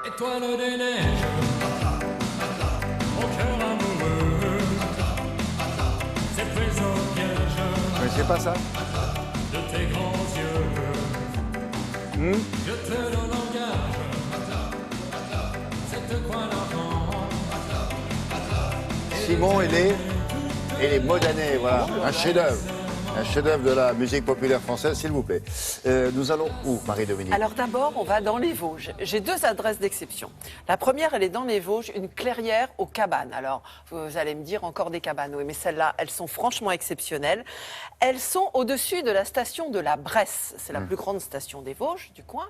Étoile des neiges, mon cœur amoureux, c'est pris au piège. Vous connaissez pas ça? De tes grands yeux, je te donne en gage, cette quoi d'argent. Simon et les Modanais, voilà, un chef-d'œuvre. Un chef-d'œuvre de la musique populaire française, s'il vous plaît. Nous allons où, Marie-Dominique? Alors d'abord, on va dans les Vosges. J'ai 2 adresses d'exception. La première, elle est dans les Vosges, une clairière aux cabanes. Alors, vous allez me dire encore des cabanes, oui, mais celles-là, elles sont franchement exceptionnelles. Elles sont au-dessus de la station de la Bresse. C'est la plus grande station des Vosges, du coin.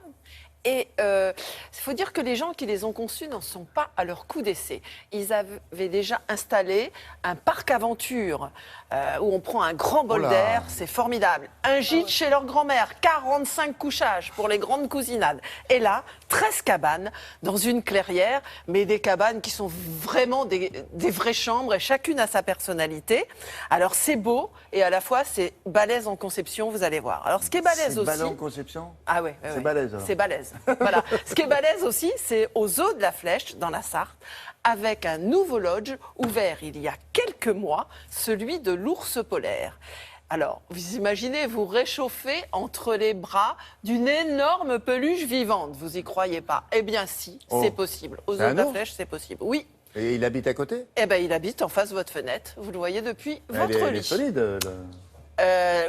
Et il faut dire que les gens qui les ont conçus n'en sont pas à leur coup d'essai. Ils avaient déjà installé un parc aventure où on prend un grand bol d'air, c'est formidable. Un gîte chez leur grand-mère, 45 couchages pour les grandes cousinades. Et là, 13 cabanes dans une clairière, mais des cabanes qui sont vraiment des vraies chambres et chacune a sa personnalité. Alors c'est beau et à la fois c'est balèze en conception, vous allez voir. Alors ce qui est balèze aussi... C'est balèze en conception? Ah ouais, C'est balèze alors. C'est balèze. Voilà. Ce qui est balèze aussi, c'est aux Eaux de la Flèche, dans la Sarthe, avec un nouveau lodge ouvert il y a quelques mois, celui de l'ours polaire. Alors, vous imaginez vous réchauffer entre les bras d'une énorme peluche vivante. Vous y croyez pas? Eh bien si, c'est possible. Aux Eaux de la Flèche, c'est possible. Oui. Et il habite à côté? Eh bien, il habite en face de votre fenêtre. Vous le voyez depuis votre lit. Elle est solide.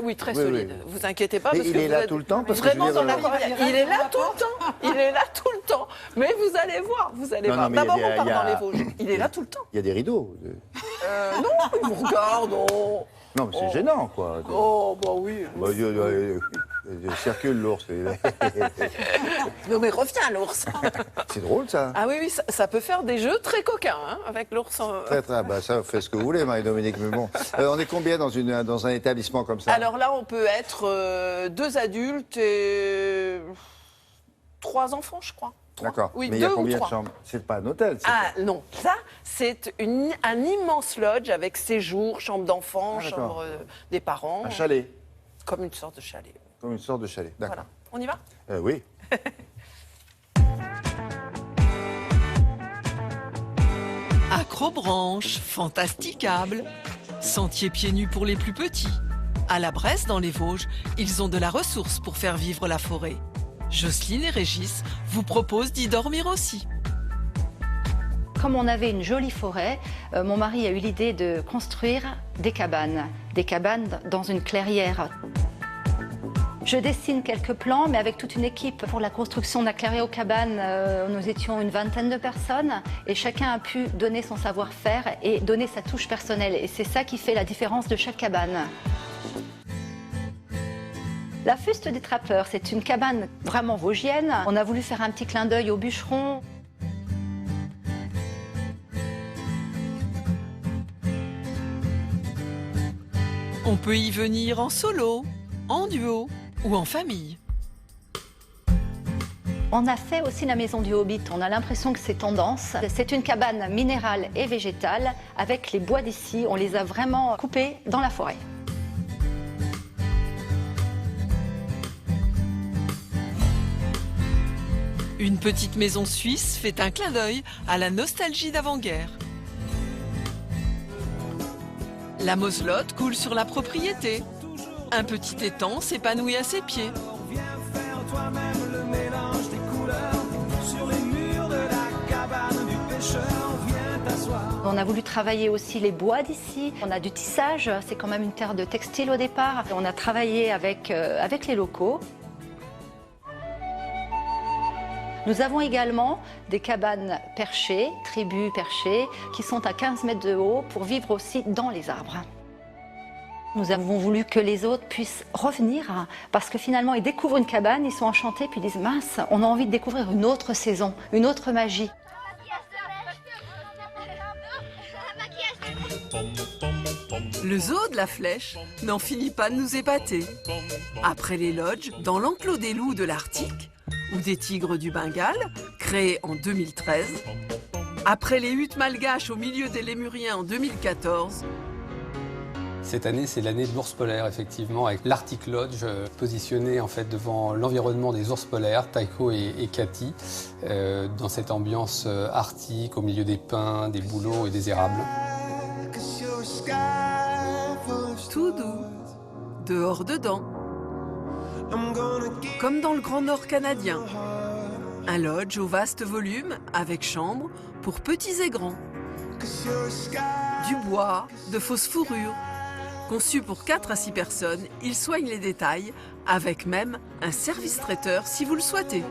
Oui, très solide. Oui. Vous inquiétez pas. Mais parce il que est vous là êtes tout le temps parce que vraiment je veux dire, dans la Il est là tout le temps. Il est là tout le temps. Mais vous allez voir, vous allez voir. mais D'abord, il y a- on part il y a- dans les Vosges. Il est là tout le temps. Il y a des rideaux. Non, il vous regarde. Oh, Non, mais c'est gênant, quoi. oh bah oui. Bah, il circule l'ours. Mais reviens, l'ours. C'est drôle, ça. Ah oui, oui, ça peut faire des jeux très coquins hein, avec l'ours. Très, très. Bah, ça, faites ce que vous voulez, Marie-Dominique. Mais bon, on est combien dans un établissement comme ça? Alors là, on peut être 2 adultes et 3 enfants, je crois. D'accord. Oui, mais il y a 2 ou combien de 3. chambres? C'est pas un hôtel. Ah non, ça c'est un immense lodge avec séjour, chambre d'enfants, Ah, d'accord. chambre des parents. Un chalet. Comme une sorte de chalet. Comme une sorte de chalet. D'accord. Voilà. On y va? Oui. Acrobranche, fantasticable, sentier pieds nus pour les plus petits. À la Bresse, dans les Vosges, ils ont de la ressource pour faire vivre la forêt. Jocelyne et Régis vous proposent d'y dormir aussi. Comme on avait une jolie forêt, mon mari a eu l'idée de construire des cabanes dans une clairière. Je dessine quelques plans, mais avec toute une équipe. Pour la construction de la clairière aux cabanes, nous étions une vingtaine de personnes et chacun a pu donner son savoir-faire et donner sa touche personnelle. Et c'est ça qui fait la différence de chaque cabane. La Fuste des Trappeurs, c'est une cabane vraiment vosgienne. On a voulu faire un petit clin d'œil aux bûcherons. On peut y venir en solo, en duo ou en famille. On a fait aussi la maison du Hobbit. On a l'impression que c'est tendance. C'est une cabane minérale et végétale avec les bois d'ici. On les a vraiment coupés dans la forêt. Une petite maison suisse fait un clin d'œil à la nostalgie d'avant-guerre. La Moselotte coule sur la propriété. Un petit étang s'épanouit à ses pieds. Viens faire toi-même le mélange des couleurs sur les murs de la cabane du pêcheur. Viens t'asseoir. On a voulu travailler aussi les bois d'ici. On a du tissage, c'est quand même une terre de textile au départ. On a travaillé avec les locaux. Nous avons également des cabanes perchées, tribus perchées, qui sont à 15 mètres de haut pour vivre aussi dans les arbres. Nous avons voulu que les autres puissent revenir parce que finalement ils découvrent une cabane, ils sont enchantés puis ils disent mince, on a envie de découvrir une autre saison, une autre magie. Le zoo de la Flèche n'en finit pas de nous épater. Après les lodges, dans l'enclos des loups de l'Arctique ou des tigres du Bengale, créé en 2013, après les huttes malgaches au milieu des Lémuriens en 2014, Cette année, c'est l'année de l'ours polaire, effectivement, avec l'Arctic Lodge, positionné en fait devant l'environnement des ours polaires, Taiko et Cathy, dans cette ambiance arctique, au milieu des pins, des bouleaux et des érables. Tout doux, dehors dedans, comme dans le Grand Nord canadien. Un lodge au vaste volume, avec chambre pour petits et grands. Du bois, de fausses fourrures. Conçu pour 4 à 6 personnes, il soigne les détails, avec même un service traiteur si vous le souhaitez.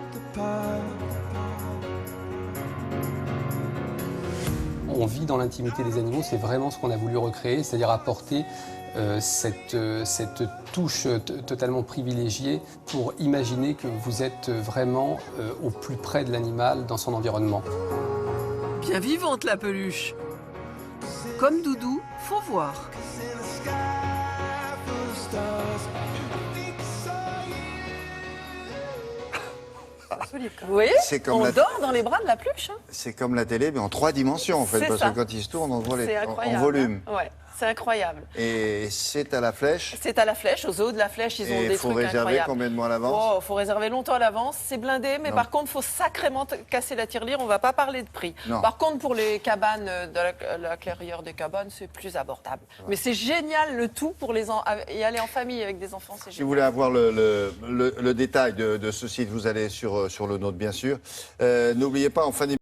On vit dans l'intimité des animaux, c'est vraiment ce qu'on a voulu recréer, c'est-à-dire apporter cette touche totalement privilégiée pour imaginer que vous êtes vraiment au plus près de l'animal dans son environnement. Bien vivante la peluche. Comme Doudou, faut voir. Vous voyez, C'est comme on la- dort dans les bras de la peluche. Hein. C'est comme la télé, mais en 3 dimensions en fait, C'est parce ça. que quand il se tourne, on voit C'est en incroyable. volume. Hein. Ouais, c'est incroyable. Et c'est à la flèche. C'est à la flèche, aux eaux de la flèche, ils ont Et des il faut trucs réserver incroyables. combien de mois à l'avance? Oh, faut réserver longtemps à l'avance, c'est blindé, mais Non. par contre, faut sacrément casser la tirelire, on va pas parler de prix. Non. Par contre, pour les cabanes, la clairière des cabanes, c'est plus abordable. Mais c'est génial le tout pour y aller en famille avec des enfants, c'est Si génial. vous voulez avoir le détail de ce site, vous allez sur le nôtre, bien sûr. N'oubliez pas, en fin d'émission,